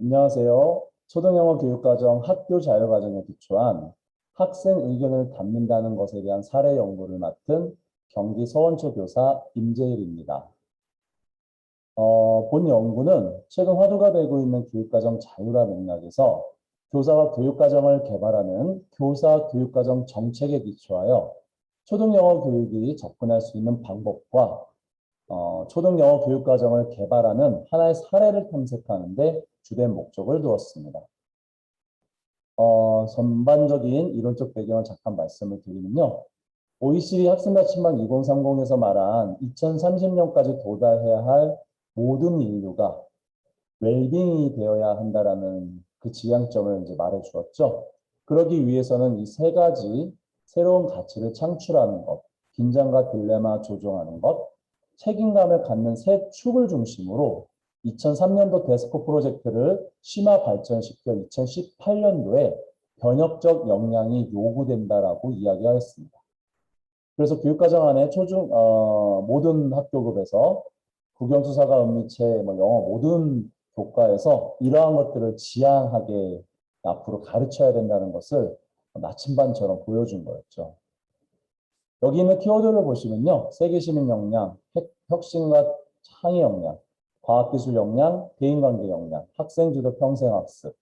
안녕하세요. 초등영어 교육과정 학교 자율과정에 기초한 학생 의견을 담는다는 것에 대한 사례 연구를 맡은 경기 서원초 교사 임재일입니다. 본 연구는 최근 화두가 되고 있는 교육과정 자율화 맥락에서 교사가 교육과정을 개발하는 교사 교육과정 정책에 기초하여 초등영어 교육이 접근할 수 있는 방법과 초등영어 교육과정을 개발하는 하나의 사례를 탐색하는 데 주된 목적을 두었습니다. 전반적인 이론적 배경을 잠깐 말씀을 드리면요. OECD 학생 가치망 2030에서 말한 2030년까지 도달해야 할 모든 인류가 웰빙이 되어야 한다라는 그 지향점을 이제 말해 주었죠. 그러기 위해서는 이 세 가지 새로운 가치를 창출하는 것, 긴장과 딜레마 조정하는 것, 책임감을 갖는 세 축을 중심으로 2003년도 데스코 프로젝트를 심화 발전시켜 2018년도에 변혁적 역량이 요구된다라고 이야기하였습니다. 그래서 교육과정 안에 모든 학교급에서 국영수사가 은미체, 영어 모든 교과에서 이러한 것들을 지향하게 앞으로 가르쳐야 된다는 것을 나침반처럼 보여준 거였죠. 여기 있는 키워드를 보시면요. 세계시민 역량, 혁신과 창의 역량, 과학기술 역량, 대인관계 역량, 학생주도 평생학습,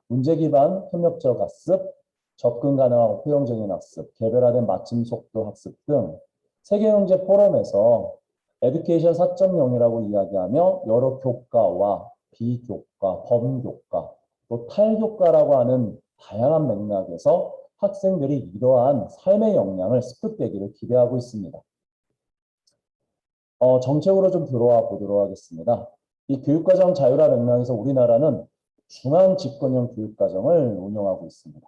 문제기반 협력적 학습, 접근 가능하고 포용적인 학습, 개별화된 맞춤 속도 학습 등 세계경제 포럼에서 에듀케이션 4.0이라고 이야기하며 여러 교과와 비교과, 범교과, 또 탈교과라고 하는 다양한 맥락에서 학생들이 이러한 삶의 역량을 습득되기를 기대하고 있습니다. 정책으로 좀 들어와 보도록 하겠습니다. 이 교육과정 자율화 맥락에서 우리나라는 중앙집권형 교육과정을 운영하고 있습니다.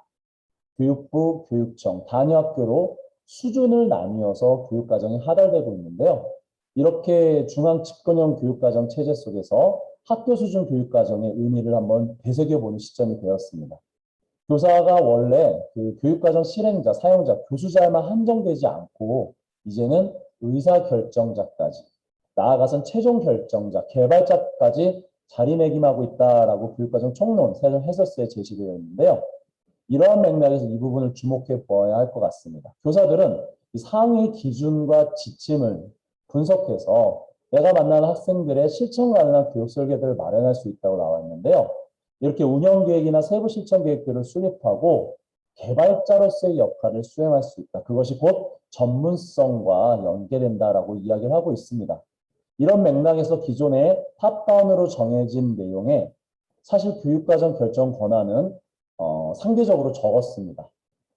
교육부, 교육청, 단위학교로 수준을 나뉘어서 교육과정이 하달되고 있는데요. 이렇게 중앙집권형 교육과정 체제 속에서 학교 수준 교육과정의 의미를 한번 되새겨보는 시점이 되었습니다. 교사가 원래 그 교육과정 실행자, 사용자, 교수자에만 한정되지 않고 이제는 의사결정자까지 나아가선 최종 결정자, 개발자까지 자리매김하고 있다라고 교육과정 총론, 해설서에 제시되어 있는데요. 이러한 맥락에서 이 부분을 주목해 보아야 할 것 같습니다. 교사들은 이 상위 기준과 지침을 분석해서 내가 만나는 학생들의 실천 가능한 교육 설계들을 마련할 수 있다고 나와 있는데요. 이렇게 운영 계획이나 세부 실천 계획들을 수립하고 개발자로서의 역할을 수행할 수 있다. 그것이 곧 전문성과 연계된다라고 이야기를 하고 있습니다. 이런 맥락에서 기존의 탑다운으로 정해진 내용에 사실 교육과정 결정 권한은 상대적으로 적었습니다.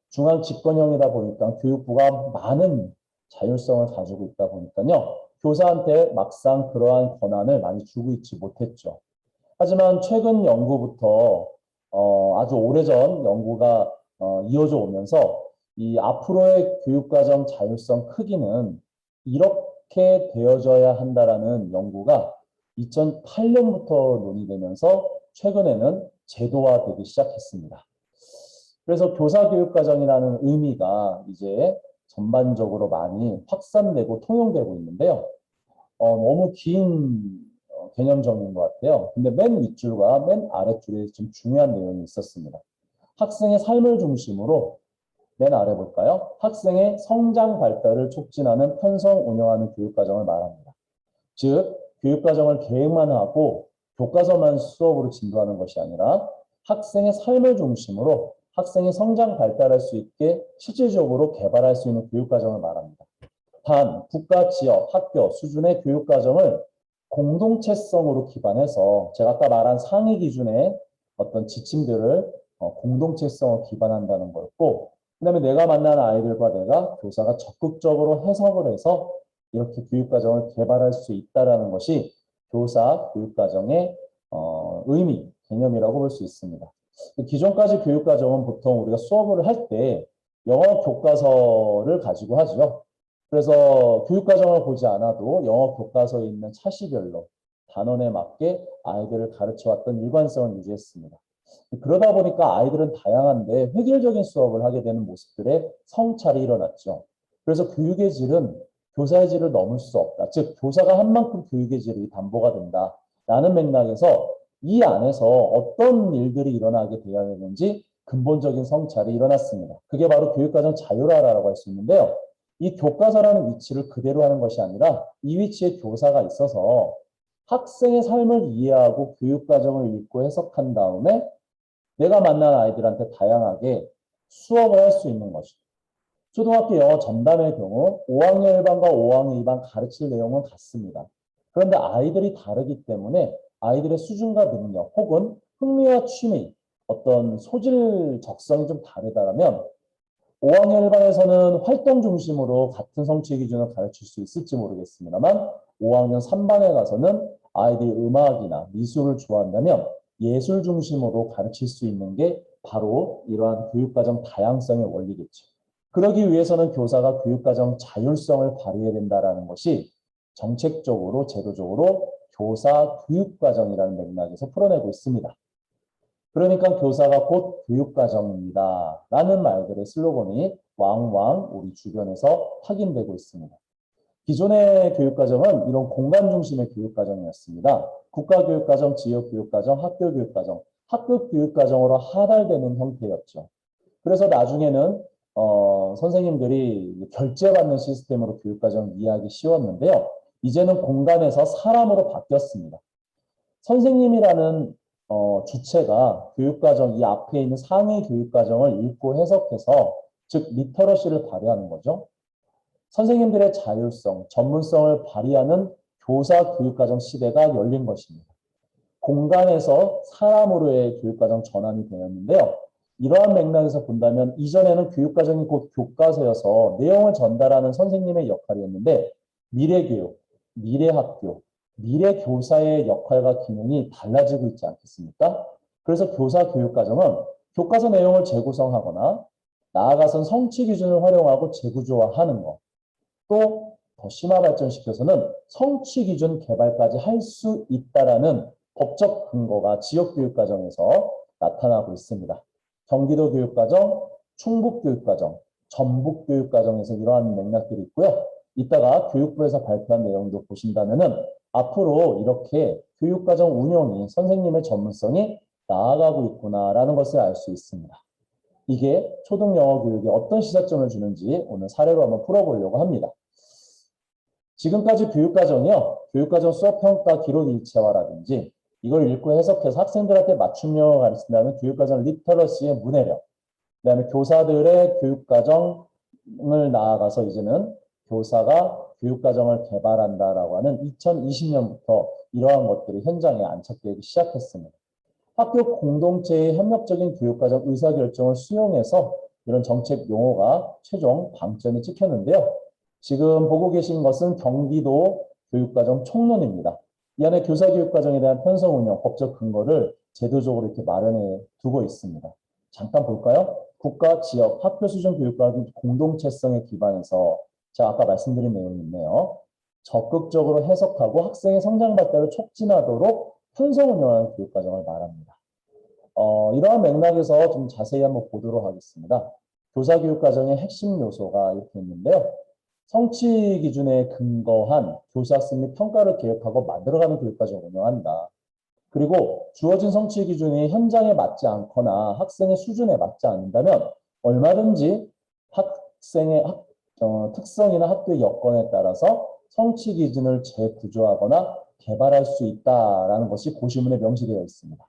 중앙 집권형이다 보니까 교육부가 많은 자율성을 가지고 있다 보니까요. 교사한테 막상 그러한 권한을 많이 주고 있지 못했죠. 하지만 최근 연구부터 아주 오래전 연구가 이어져 오면서 이 앞으로의 교육과정 자율성 크기는 이렇게 되어져야 한다라는 연구가 2008년부터 논의되면서 최근에는 제도화되기 시작했습니다. 그래서 교사교육과정이라는 의미가 이제 전반적으로 많이 확산되고 통용되고 있는데요. 너무 긴 개념적인 것 같아요. 근데 맨 윗줄과 맨 아랫줄에 좀 중요한 내용이 있었습니다. 학생의 삶을 중심으로 맨 아래 볼까요? 학생의 성장 발달을 촉진하는 편성 운영하는 교육과정을 말합니다. 즉, 교육과정을 계획만 하고 교과서만 수업으로 진도하는 것이 아니라 학생의 삶을 중심으로 학생이 성장 발달할 수 있게 실질적으로 개발할 수 있는 교육과정을 말합니다. 단, 국가, 지역, 학교 수준의 교육과정을 공동체성으로 기반해서 제가 아까 말한 상위 기준의 어떤 지침들을 공동체성으로 기반한다는 거였고, 그다음에 내가 만나는 아이들과 내가 교사가 적극적으로 해석을 해서 이렇게 교육과정을 개발할 수 있다는 것이 교사 교육과정의 의미, 개념이라고 볼 수 있습니다. 기존까지 교육과정은 보통 우리가 수업을 할 때 영어 교과서를 가지고 하죠. 그래서 교육과정을 보지 않아도 영어 교과서에 있는 차시별로 단원에 맞게 아이들을 가르쳐왔던 일관성을 유지했습니다. 그러다 보니까 아이들은 다양한데 획일적인 수업을 하게 되는 모습들의 성찰이 일어났죠. 그래서 교육의 질은 교사의 질을 넘을 수 없다. 즉 교사가 한 만큼 교육의 질이 담보가 된다라는 맥락에서 이 안에서 어떤 일들이 일어나게 되어야 되는지 근본적인 성찰이 일어났습니다. 그게 바로 교육과정 자율화라고 할 수 있는데요. 이 교과서라는 위치를 그대로 하는 것이 아니라 이 위치에 교사가 있어서 학생의 삶을 이해하고 교육과정을 읽고 해석한 다음에 내가 만난 아이들한테 다양하게 수업을 할 수 있는 것이죠. 초등학교 영어 전담의 경우 5학년 1반과 5학년 2반 가르칠 내용은 같습니다. 그런데 아이들이 다르기 때문에 아이들의 수준과 능력 혹은 흥미와 취미, 어떤 소질 적성이 좀 다르다면 5학년 1반에서는 활동 중심으로 같은 성취 기준을 가르칠 수 있을지 모르겠습니다만 5학년 3반에 가서는 아이들이 음악이나 미술을 좋아한다면 예술 중심으로 가르칠 수 있는 게 바로 이러한 교육과정 다양성의 원리겠죠. 그러기 위해서는 교사가 교육과정 자율성을 발휘해야 된다는 것이 정책적으로 제도적으로 교사 교육과정이라는 맥락에서 풀어내고 있습니다. 그러니까 교사가 곧 교육과정입니다. 라는 말들의 슬로건이 왕왕 우리 주변에서 확인되고 있습니다. 기존의 교육과정은 이런 공간 중심의 교육과정이었습니다. 국가교육과정, 지역교육과정, 학교교육과정, 학급교육과정으로 하달되는 형태였죠. 그래서 나중에는 선생님들이 결제받는 시스템으로 교육과정을 이해하기 쉬웠는데요. 이제는 공간에서 사람으로 바뀌었습니다. 선생님이라는 주체가 교육과정, 이 앞에 있는 상위 교육과정을 읽고 해석해서 즉 리터러시를 발휘하는 거죠. 선생님들의 자율성, 전문성을 발휘하는 교사 교육과정 시대가 열린 것입니다. 공간에서 사람으로의 교육과정 전환이 되었는데요. 이러한 맥락에서 본다면 이전에는 교육과정이 곧 교과서여서 내용을 전달하는 선생님의 역할이었는데 미래교육, 미래학교, 미래교사의 역할과 기능이 달라지고 있지 않겠습니까? 그래서 교사 교육과정은 교과서 내용을 재구성하거나 나아가선 성취 기준을 활용하고 재구조화하는 것, 또 더 심화 발전시켜서는 성취 기준 개발까지 할 수 있다라는 법적 근거가 지역교육과정에서 나타나고 있습니다. 경기도 교육과정, 충북 교육과정, 전북 교육과정에서 이러한 맥락들이 있고요. 이따가 교육부에서 발표한 내용도 보신다면은 앞으로 이렇게 교육과정 운영이 선생님의 전문성이 나아가고 있구나라는 것을 알 수 있습니다. 이게 초등영어 교육에 어떤 시사점을 주는지 오늘 사례로 한번 풀어보려고 합니다. 지금까지 교육과정이요. 교육과정 수업평가 기록 일체화라든지 이걸 읽고 해석해서 학생들한테 맞춤형을 가르친다는 교육과정 리터러시의 문해력, 그다음에 교사들의 교육과정을 나아가서 이제는 교사가 교육과정을 개발한다라고 하는 2020년부터 이러한 것들이 현장에 안착되기 시작했습니다. 학교 공동체의 협력적인 교육과정 의사결정을 수용해서 이런 정책 용어가 최종 방점이 찍혔는데요. 지금 보고 계신 것은 경기도 교육과정 총론입니다. 이 안에 교사교육과정에 대한 편성 운영, 법적 근거를 제도적으로 이렇게 마련해 두고 있습니다. 잠깐 볼까요? 국가, 지역, 학교 수준 교육과정 공동체성에 기반해서 제가 아까 말씀드린 내용이 있네요. 적극적으로 해석하고 학생의 성장 발달을 촉진하도록 편성 운영하는 교육과정을 말합니다. 이러한 맥락에서 좀 자세히 한번 보도록 하겠습니다. 교사교육과정의 핵심 요소가 이렇게 있는데요. 성취 기준에 근거한 교사학습 및 평가를 계획하고 만들어가는 교육과정을 운영한다. 그리고 주어진 성취 기준이 현장에 맞지 않거나 학생의 수준에 맞지 않는다면 얼마든지 학생의 특성이나 학교 여건에 따라서 성취 기준을 재구조하거나 개발할 수 있다라는 것이 고시문에 명시되어 있습니다.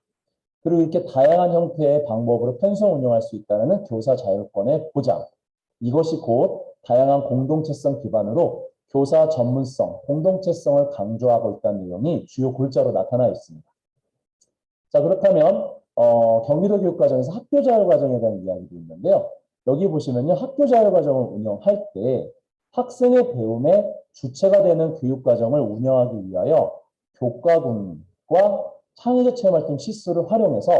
그리고 이렇게 다양한 형태의 방법으로 편성 운영할 수 있다는 교사 자율권의 보장. 이것이 곧 다양한 공동체성 기반으로 교사 전문성, 공동체성을 강조하고 있다는 내용이 주요 골자로 나타나 있습니다. 자, 그렇다면 경기도 교육과정에서 학교자율과정에 대한 이야기도 있는데요. 여기 보시면요. 학교자율과정을 운영할 때 학생의 배움의 주체가 되는 교육과정을 운영하기 위하여 교과군과 창의적 체험활동 시스를 활용해서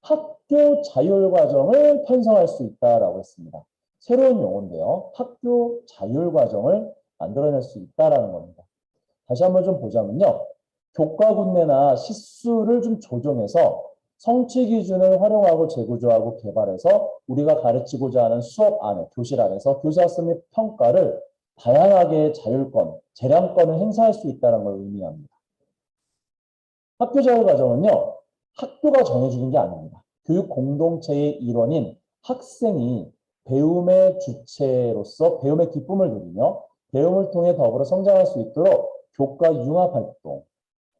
학교 자율과정을 편성할 수 있다라고 했습니다. 새로운 용어인데요. 학교 자율과정을 만들어낼 수 있다라는 겁니다. 다시 한번 좀 보자면요. 교과군내나 시수를 좀 조정해서 성취 기준을 활용하고 재구조하고 개발해서 우리가 가르치고자 하는 수업 안에, 교실 안에서 교사학습 및 평가를 다양하게 자율권, 재량권을 행사할 수 있다는 걸 의미합니다. 학교 자율 과정은요, 학교가 정해주는 게 아닙니다. 교육 공동체의 일원인 학생이 배움의 주체로서 배움의 기쁨을 누리며 배움을 통해 더불어 성장할 수 있도록 교과 융합 활동,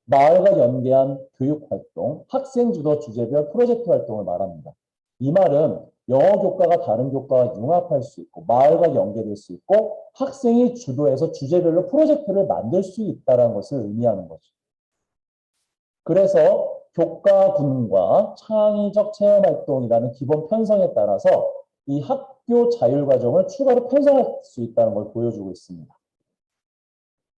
마을과 연계한 교육 활동, 학생 주도 주제별 프로젝트 활동을 말합니다. 이 말은 영어 교과가 다른 교과와 융합할 수 있고 마을과 연계될 수 있고 학생이 주도해서 주제별로 프로젝트를 만들 수 있다는 것을 의미하는 거죠. 그래서 교과군과 창의적 체험활동이라는 기본 편성에 따라서 이 학교 자율과정을 추가로 편성할 수 있다는 걸 보여주고 있습니다.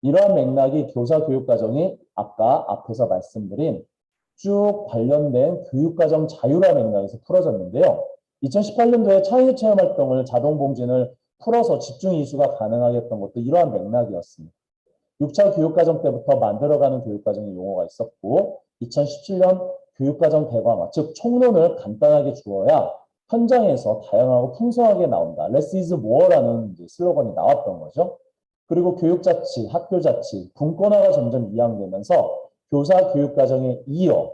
이러한 맥락이 교사 교육과정이 아까 앞에서 말씀드린 쭉 관련된 교육과정 자율화 맥락에서 풀어졌는데요. 2018년도에 창의적 체험활동을 자동봉진을 풀어서 집중 이수가 가능하게 했던 것도 이러한 맥락이었습니다. 6차 교육과정 때부터 만들어가는 교육과정의 용어가 있었고 2017년 교육과정 대강화, 즉 총론을 간단하게 주어야 현장에서 다양하고 풍성하게 나온다. Less is more라는 슬로건이 나왔던 거죠. 그리고 교육자치, 학교자치, 분권화가 점점 이양되면서 교사 교육과정에 이어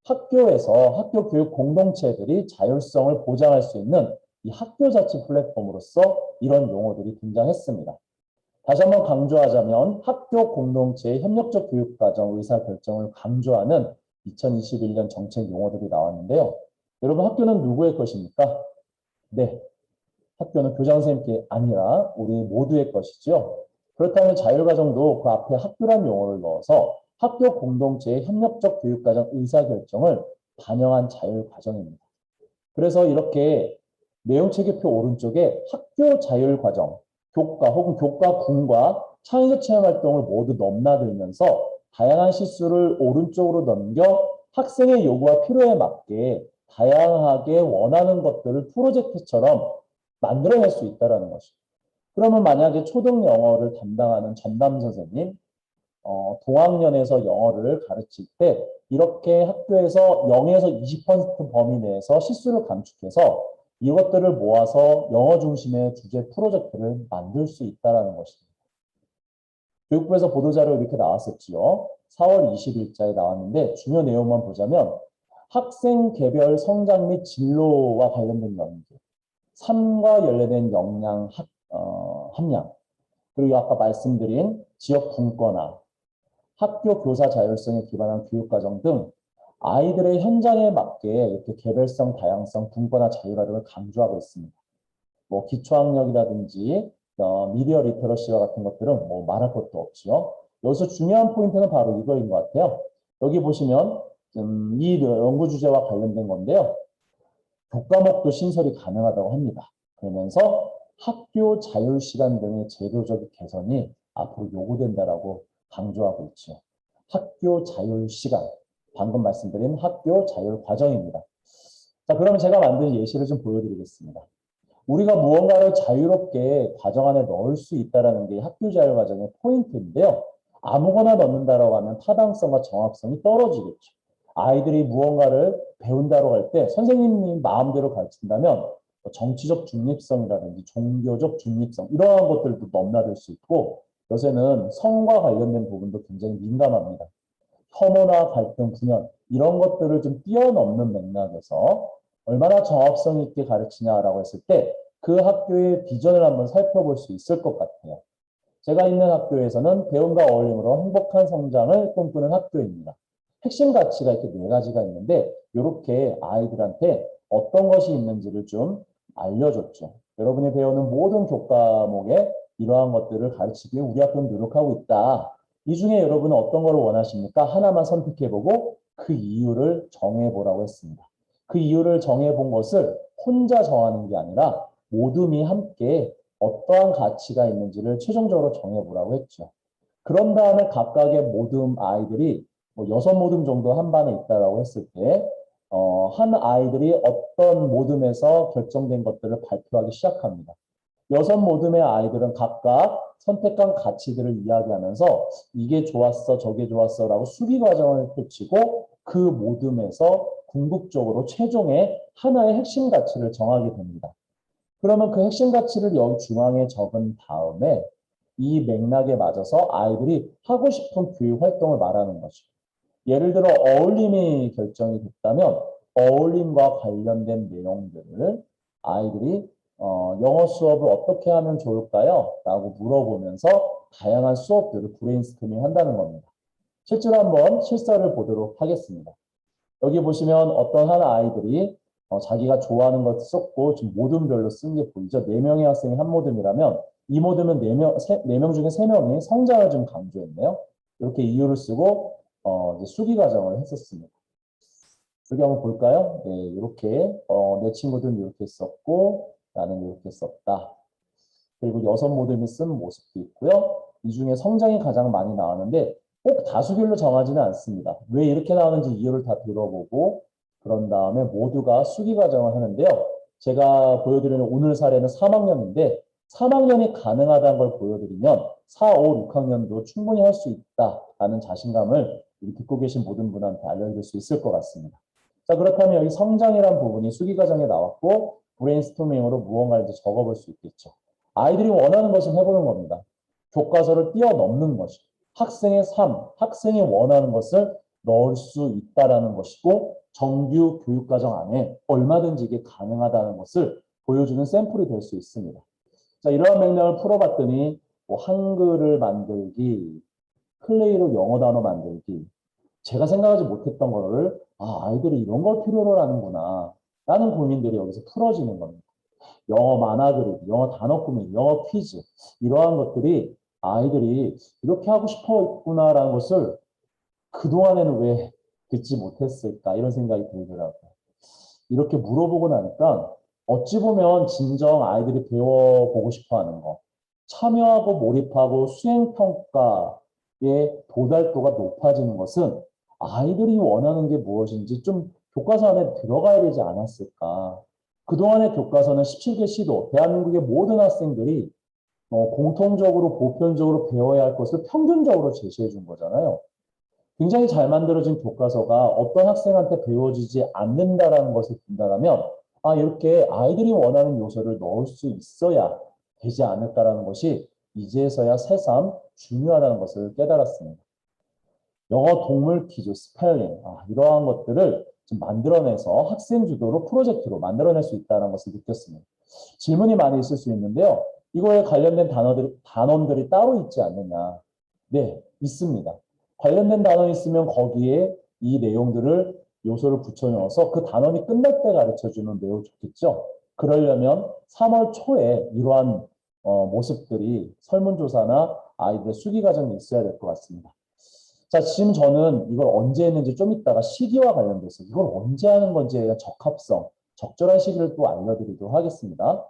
학교에서 학교 교육 공동체들이 자율성을 보장할 수 있는 이 학교자치 플랫폼으로서 이런 용어들이 등장했습니다. 다시 한번 강조하자면 학교 공동체의 협력적 교육과정 의사결정을 강조하는 2021년 정책 용어들이 나왔는데요. 여러분 학교는 누구의 것입니까? 네, 학교는 교장선생님께 아니라 우리 모두의 것이죠. 그렇다면 자율과정도 그 앞에 학교란 용어를 넣어서 학교 공동체의 협력적 교육과정 의사결정을 반영한 자율과정입니다. 그래서 이렇게 내용체계표 오른쪽에 학교 자율과정, 교과 혹은 교과군과 창의적 체험활동을 모두 넘나들면서 다양한 실수를 오른쪽으로 넘겨 학생의 요구와 필요에 맞게 다양하게 원하는 것들을 프로젝트처럼 만들어낼 수 있다는 것이죠. 그러면 만약에 초등 영어를 담당하는 전담 선생님, 동학년에서 영어를 가르칠 때 이렇게 학교에서 0에서 20% 범위 내에서 실수를 감축해서 이것들을 모아서 영어 중심의 주제 프로젝트를 만들 수 있다는 것입니다. 교육부에서 보도자료 이렇게 나왔었지요. 4월 20일자에 나왔는데 중요 내용만 보자면 학생 개별 성장 및 진로와 관련된 연계, 삶과 연계된 역량 함량, 그리고 아까 말씀드린 지역 분권화, 학교 교사 자율성에 기반한 교육과정 등 아이들의 현장에 맞게 이렇게 개별성, 다양성, 분권화, 자율화 등을 강조하고 있습니다. 뭐 기초학력이라든지 미디어 리터러시와 같은 것들은 뭐 말할 것도 없죠. 여기서 중요한 포인트는 바로 이거인 것 같아요. 여기 보시면 이 연구 주제와 관련된 건데요. 교과목도 신설이 가능하다고 합니다. 그러면서 학교 자율시간 등의 제도적 개선이 앞으로 요구된다라고 강조하고 있죠. 학교 자율시간, 방금 말씀드린 학교 자율과정입니다. 자, 그럼 제가 만든 예시를 좀 보여드리겠습니다. 우리가 무언가를 자유롭게 과정 안에 넣을 수 있다는 게 학교 자율과정의 포인트인데요. 아무거나 넣는다라고 하면 타당성과 정확성이 떨어지겠죠. 아이들이 무언가를 배운다고 할 때 선생님이 마음대로 가르친다면 정치적 중립성이라든지 종교적 중립성 이러한 것들도 넘나들 수 있고 요새는 성과 관련된 부분도 굉장히 민감합니다. 혐오나 갈등, 분열 이런 것들을 좀 뛰어넘는 맥락에서 얼마나 정합성 있게 가르치냐라고 했을 때 그 학교의 비전을 한번 살펴볼 수 있을 것 같아요. 제가 있는 학교에서는 배움과 어울림으로 행복한 성장을 꿈꾸는 학교입니다. 핵심 가치가 이렇게 4가지가 있는데 이렇게 아이들한테 어떤 것이 있는지를 좀 알려줬죠. 여러분이 배우는 모든 교과목에 이러한 것들을 가르치기 위해 우리 학교는 노력하고 있다. 이 중에 여러분은 어떤 걸 원하십니까? 하나만 선택해보고 그 이유를 정해보라고 했습니다. 그 이유를 정해본 것을 혼자 정하는 게 아니라 모둠이 함께 어떠한 가치가 있는지를 최종적으로 정해보라고 했죠. 그런 다음에 각각의 모둠 아이들이 뭐 6모둠 정도 한 반에 있다라고 했을 때, 한 아이들이 어떤 모둠에서 결정된 것들을 발표하기 시작합니다. 6모둠의 아이들은 각각 선택한 가치들을 이야기하면서 이게 좋았어, 저게 좋았어 라고 수비 과정을 펼치고 그 모둠에서 궁극적으로 최종의 하나의 핵심 가치를 정하게 됩니다. 그러면 그 핵심 가치를 여기 중앙에 적은 다음에 이 맥락에 맞아서 아이들이 하고 싶은 교육 활동을 말하는 거죠. 예를 들어 어울림이 결정이 됐다면 어울림과 관련된 내용들을 아이들이 영어 수업을 어떻게 하면 좋을까요? 라고 물어보면서 다양한 수업들을 브레인스토밍 한다는 겁니다. 실제로 한번 실사를 보도록 하겠습니다. 여기 보시면 어떤 한 아이들이 자기가 좋아하는 것 썼고 지금 모듬별로 쓴 게 보이죠? 4명의 학생이 한 모듬이라면 이 모듬은 4명 중에 3명이 성장을 좀 강조했네요. 이렇게 이유를 쓰고 이제 수기 과정을 했었습니다. 여기 한번 볼까요? 네, 이렇게 내 친구들은 이렇게 썼고 나는 이렇게 썼다. 그리고 여섯 모듬이 쓴 모습도 있고요. 이 중에 성장이 가장 많이 나왔는데 꼭 다수결로 정하지는 않습니다. 왜 이렇게 나오는지 이유를 다 들어보고 그런 다음에 모두가 수기 과정을 하는데요. 제가 보여드리는 오늘 사례는 3학년인데 3학년이 가능하다는 걸 보여드리면 4, 5, 6학년도 충분히 할 수 있다라는 자신감을 듣고 계신 모든 분한테 알려드릴 수 있을 것 같습니다. 자, 그렇다면 여기 성장이라는 부분이 수기 과정에 나왔고 브레인스토밍으로 무언가를 이제 적어볼 수 있겠죠. 아이들이 원하는 것을 해보는 겁니다. 교과서를 뛰어넘는 것이고 학생의 삶, 학생이 원하는 것을 넣을 수 있다는 것이고 정규 교육과정 안에 얼마든지 이게 가능하다는 것을 보여주는 샘플이 될 수 있습니다. 자, 이러한 맥락을 풀어봤더니 뭐 한글을 만들기, 클레이로 영어 단어 만들기, 제가 생각하지 못했던 거를 아이들이 이런 걸 필요로 하는구나 라는 고민들이 여기서 풀어지는 겁니다. 영어 만화 그리기, 영어 단어 꾸미기, 영어 퀴즈 이러한 것들이 아이들이 이렇게 하고 싶어 했구나라는 것을 그동안에는 왜 듣지 못했을까 이런 생각이 들더라고요. 이렇게 물어보고 나니까 어찌 보면 진정 아이들이 배워보고 싶어 하는 거, 참여하고 몰입하고 수행평가의 도달도가 높아지는 것은 아이들이 원하는 게 무엇인지 좀 교과서 안에 들어가야 되지 않았을까. 그동안의 교과서는 17개 시도, 대한민국의 모든 학생들이 공통적으로 보편적으로 배워야 할 것을 평균적으로 제시해 준 거잖아요. 굉장히 잘 만들어진 교과서가 어떤 학생한테 배워지지 않는다라는 것을 본다면 이렇게 아이들이 원하는 요소를 넣을 수 있어야 되지 않을까라는 것이 이제서야 새삼 중요하다는 것을 깨달았습니다. 영어 동물 퀴즈, 스펠링 이러한 것들을 좀 만들어내서 학생 주도로 프로젝트로 만들어낼 수 있다는 것을 느꼈습니다. 질문이 많이 있을 수 있는데요. 이거에 관련된 단원들이 따로 있지 않느냐. 네, 있습니다. 관련된 단원이 있으면 거기에 이 내용들을 요소를 붙여 넣어서 그 단원이 끝날 때 가르쳐주면 매우 좋겠죠. 그러려면 3월 초에 이러한 모습들이 설문조사나 아이들의 수기 과정이 있어야 될 것 같습니다. 자, 지금 저는 이걸 언제 했는지 좀 이따가 시기와 관련돼서 이걸 언제 하는 건지에 대한 적합성, 적절한 시기를 또 알려드리도록 하겠습니다.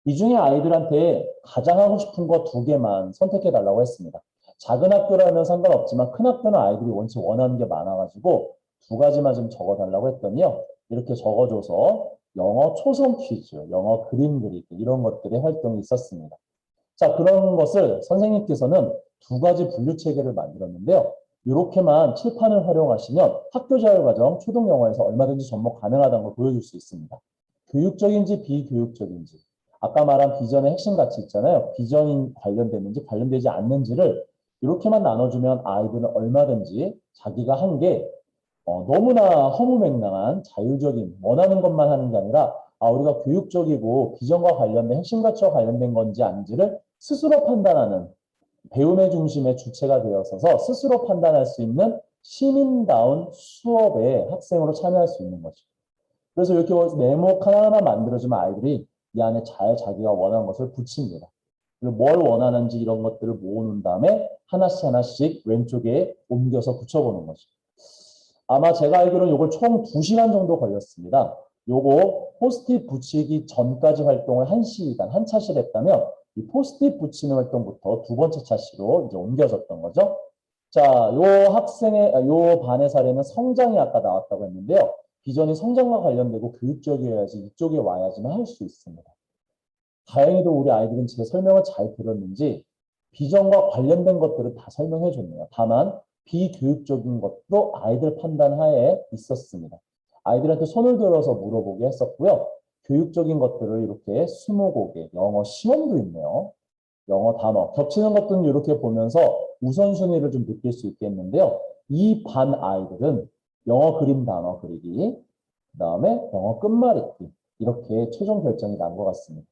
이 중에 아이들한테 가장 하고 싶은 거 2개만 선택해 달라고 했습니다. 작은 학교라면 상관없지만 큰 학교는 아이들이 원체 원하는 게 많아가지고 2가지만 좀 적어달라고 했더니요. 이렇게 적어줘서 영어 초성 퀴즈, 영어 그림 그리기 이런 것들의 활동이 있었습니다. 자, 그런 것을 선생님께서는 2가지 분류 체계를 만들었는데요. 이렇게만 칠판을 활용하시면 학교 자율과정 초등 영어에서 얼마든지 접목 가능하다는 걸 보여줄 수 있습니다. 교육적인지 비교육적인지 아까 말한 비전의 핵심 가치 있잖아요. 비전이 관련됐는지 관련되지 않는지를 이렇게만 나눠주면 아이들은 얼마든지 자기가 한 게 너무나 허무맹랑한 자율적인 원하는 것만 하는 게 아니라 우리가 교육적이고 비전과 관련된 핵심 가치와 관련된 건지 아닌지를 스스로 판단하는 배움의 중심의 주체가 되어서서 스스로 판단할 수 있는 시민다운 수업에 학생으로 참여할 수 있는 거죠. 그래서 이렇게 네모 하나하나 만들어주면 아이들이 이 안에 잘 자기가 원하는 것을 붙입니다. 그리고 뭘 원하는지 이런 것들을 모으는 다음에 하나씩 하나씩 왼쪽에 옮겨서 붙여보는 거죠. 아마 제가 알기로는 이걸 총 2시간 정도 걸렸습니다. 요거 포스트잇 붙이기 전까지 활동을 1시간, 한 차실 했다면 이 포스트잇 붙이는 활동부터 2번째 차시로 이제 옮겨졌던 거죠. 자, 요 반의 사례는 성장이 아까 나왔다고 했는데요. 비전이 성장과 관련되고 교육적이어야지 이쪽에 와야지만 할 수 있습니다. 다행히도 우리 아이들은 제 설명을 잘 들었는지 비전과 관련된 것들을 다 설명해 줬네요. 다만 비교육적인 것도 아이들 판단하에 있었습니다. 아이들한테 손을 들어서 물어보게 했었고요. 교육적인 것들을 이렇게 20곡의 영어 시험도 있네요. 영어 단어 겹치는 것들은 이렇게 보면서 우선순위를 좀 느낄 수 있겠는데요. 이 반 아이들은 영어 그림 단어 그리기, 그 다음에 영어 끝말잇기 이렇게 최종 결정이 난 것 같습니다.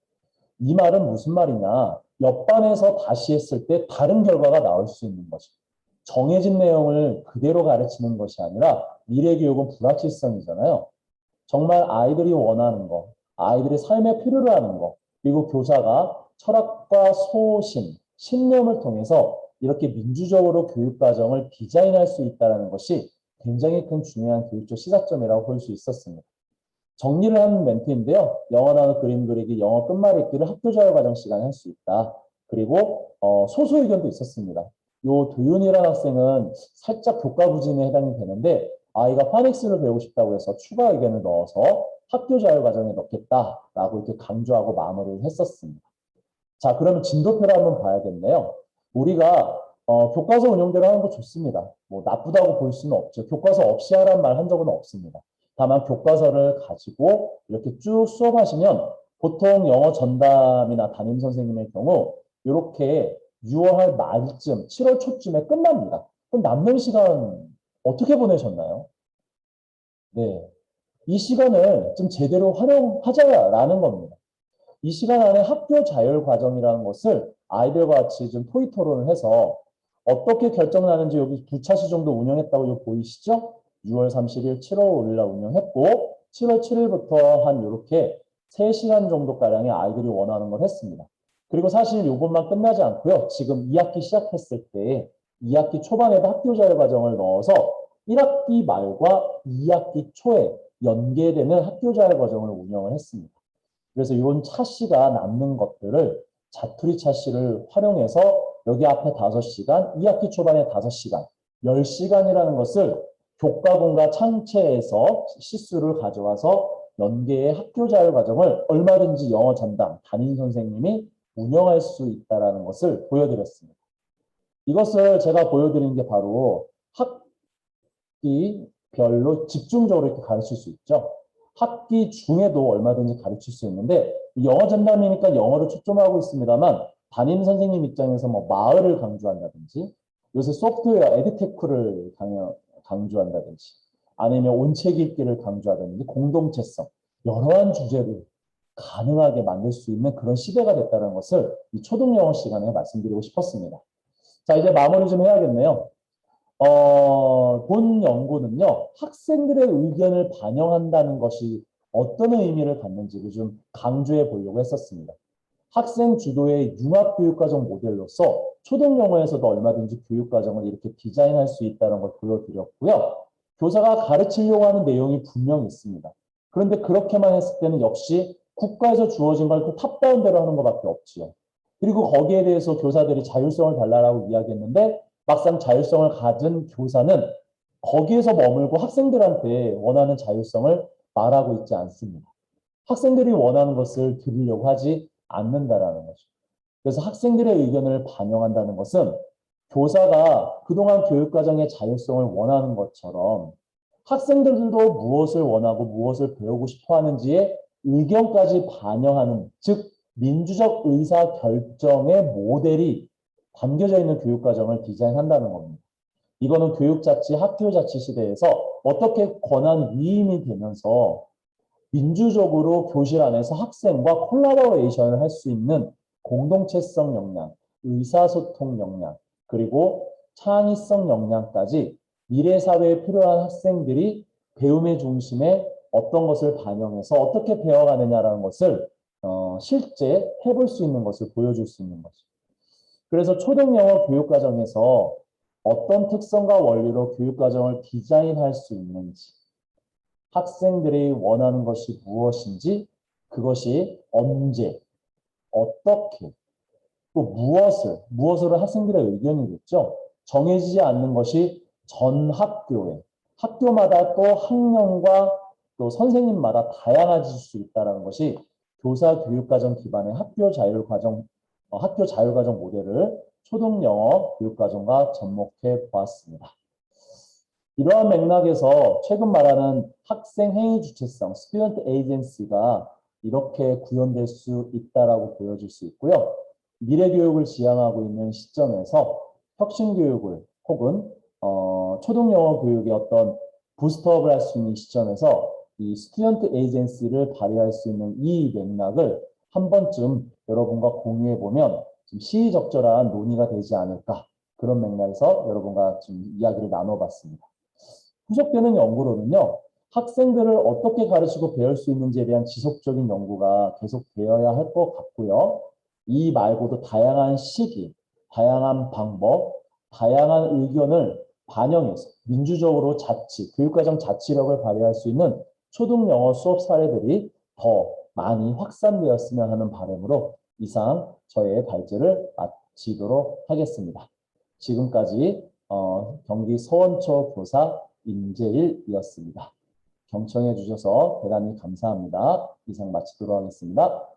이 말은 무슨 말이냐? 옆반에서 다시 했을 때 다른 결과가 나올 수 있는 것이 정해진 내용을 그대로 가르치는 것이 아니라 미래 교육은 불확실성이잖아요. 정말 아이들이 원하는 거, 아이들의 삶에 필요로 하는 거, 그리고 교사가 철학과 소신, 신념을 통해서 이렇게 민주적으로 교육과정을 디자인할 수 있다는 것이 굉장히 큰 중요한 교육적 시사점이라고 볼 수 있었습니다. 정리를 하는 멘트인데요. 영어 단어 그림 그리기, 영어 끝말잇기를 학교 자유 과정 시간에 할 수 있다. 그리고 소수 의견도 있었습니다. 요 도윤이라는 학생은 살짝 교과 부진에 해당이 되는데 아이가 파닉스를 배우고 싶다고 해서 추가 의견을 넣어서 학교 자유 과정에 넣겠다라고 이렇게 강조하고 마무리를 했었습니다. 자, 그러면 진도표를 한번 봐야겠네요. 우리가 교과서 운영대로 하는 거 좋습니다. 뭐 나쁘다고 볼 수는 없죠. 교과서 없이 하라는 말 한 적은 없습니다. 다만 교과서를 가지고 이렇게 쭉 수업하시면 보통 영어 전담이나 담임 선생님의 경우 이렇게 6월 말쯤, 7월 초쯤에 끝납니다. 그럼 남는 시간 어떻게 보내셨나요? 네. 이 시간을 좀 제대로 활용하자라는 겁니다. 이 시간 안에 학교 자율 과정이라는 것을 아이들과 같이 좀 토의 토론을 해서 어떻게 결정나는지 여기 두 차시 정도 운영했다고 여기 보이시죠? 6월 30일, 7월 5일 날 운영했고 7월 7일부터 한 이렇게 3시간 정도가량의 아이들이 원하는 걸 했습니다. 그리고 사실 이것만 끝나지 않고요. 지금 2학기 시작했을 때 2학기 초반에도 학교 자율 과정을 넣어서 1학기 말과 2학기 초에 연계되는 학교 자율 과정을 운영을 했습니다. 그래서 이런 차시가 남는 것들을 자투리 차시를 활용해서 여기 앞에 5시간, 2학기 초반에 5시간, 10시간이라는 것을 교과본과 창체에서 시수를 가져와서 연계의 학교 자율 과정을 얼마든지 영어 전담, 담임 선생님이 운영할 수 있다는 것을 보여드렸습니다. 이것을 제가 보여드린 게 바로 학기별로 집중적으로 이렇게 가르칠 수 있죠. 학기 중에도 얼마든지 가르칠 수 있는데 영어 전담이니까 영어를 초점하고 있습니다만 담임 선생님 입장에서 뭐 마을을 강조한다든지 요새 소프트웨어 에듀테크를 강조한다든지 아니면 온책 읽기를 강조하다든지 공동체성 여러한 주제를 가능하게 만들 수 있는 그런 시대가 됐다는 것을 이 초등 영어 시간에 말씀드리고 싶었습니다. 자, 이제 마무리 좀 해야겠네요. 본 연구는요, 학생들의 의견을 반영한다는 것이 어떤 의미를 갖는지를 좀 강조해 보려고 했었습니다. 학생 주도의 융합교육과정 모델로서 초등 영어에서도 얼마든지 교육과정을 이렇게 디자인할 수 있다는 걸 보여드렸고요. 교사가 가르치려고 하는 내용이 분명히 있습니다. 그런데 그렇게만 했을 때는 역시 국가에서 주어진 걸 탑다운대로 하는 것밖에 없지요. 그리고 거기에 대해서 교사들이 자율성을 달라라고 이야기했는데 막상 자율성을 가진 교사는 거기에서 머물고 학생들한테 원하는 자율성을 말하고 있지 않습니다. 학생들이 원하는 것을 들으려고 하지 않는다라는 거죠. 그래서 학생들의 의견을 반영한다는 것은 교사가 그동안 교육과정의 자율성을 원하는 것처럼 학생들도 무엇을 원하고 무엇을 배우고 싶어 하는지의 의견까지 반영하는, 즉 민주적 의사결정의 모델이 담겨져 있는 교육과정을 디자인한다는 겁니다. 이거는 교육자치, 학교자치 시대에서 어떻게 권한 위임이 되면서 민주적으로 교실 안에서 학생과 콜라보레이션을 할 수 있는 공동체성 역량, 의사소통 역량, 그리고 창의성 역량까지 미래 사회에 필요한 학생들이 배움의 중심에 어떤 것을 반영해서 어떻게 배워가느냐라는 것을 실제 해볼 수 있는 것을 보여줄 수 있는 거죠. 그래서 초등 영어 교육과정에서 어떤 특성과 원리로 교육과정을 디자인할 수 있는지, 학생들이 원하는 것이 무엇인지, 그것이 언제, 어떻게, 또 무엇으로 학생들의 의견이겠죠. 정해지지 않는 것이 전 학교에, 학교마다 또 학년과 또 선생님마다 다양해질 수 있다는 것이 교사 교육과정 기반의 학교 자율과정 모델을 초등 영어 교육과정과 접목해 보았습니다. 이러한 맥락에서 최근 말하는 학생 행위 주체성, student agency가 이렇게 구현될 수 있다라고 보여질 수 있고요. 미래 교육을 지향하고 있는 시점에서 혁신 교육을 혹은 초등영어 교육의 어떤 부스트업을 할 수 있는 시점에서 이 스튜던트 에이전시를 발휘할 수 있는 이 맥락을 한 번쯤 여러분과 공유해 보면 좀 시의적절한 논의가 되지 않을까, 그런 맥락에서 여러분과 좀 이야기를 나눠봤습니다. 후속되는 연구로는요, 학생들을 어떻게 가르치고 배울 수 있는지에 대한 지속적인 연구가 계속되어야 할 것 같고요. 이 말고도 다양한 시기, 다양한 방법, 다양한 의견을 반영해서 민주적으로 교육과정 자치력을 발휘할 수 있는 초등영어 수업 사례들이 더 많이 확산되었으면 하는 바람으로 이상 저의 발제를 마치도록 하겠습니다. 지금까지 경기 서원초 교사 임재일이었습니다. 경청해 주셔서 대단히 감사합니다. 이상 마치도록 하겠습니다.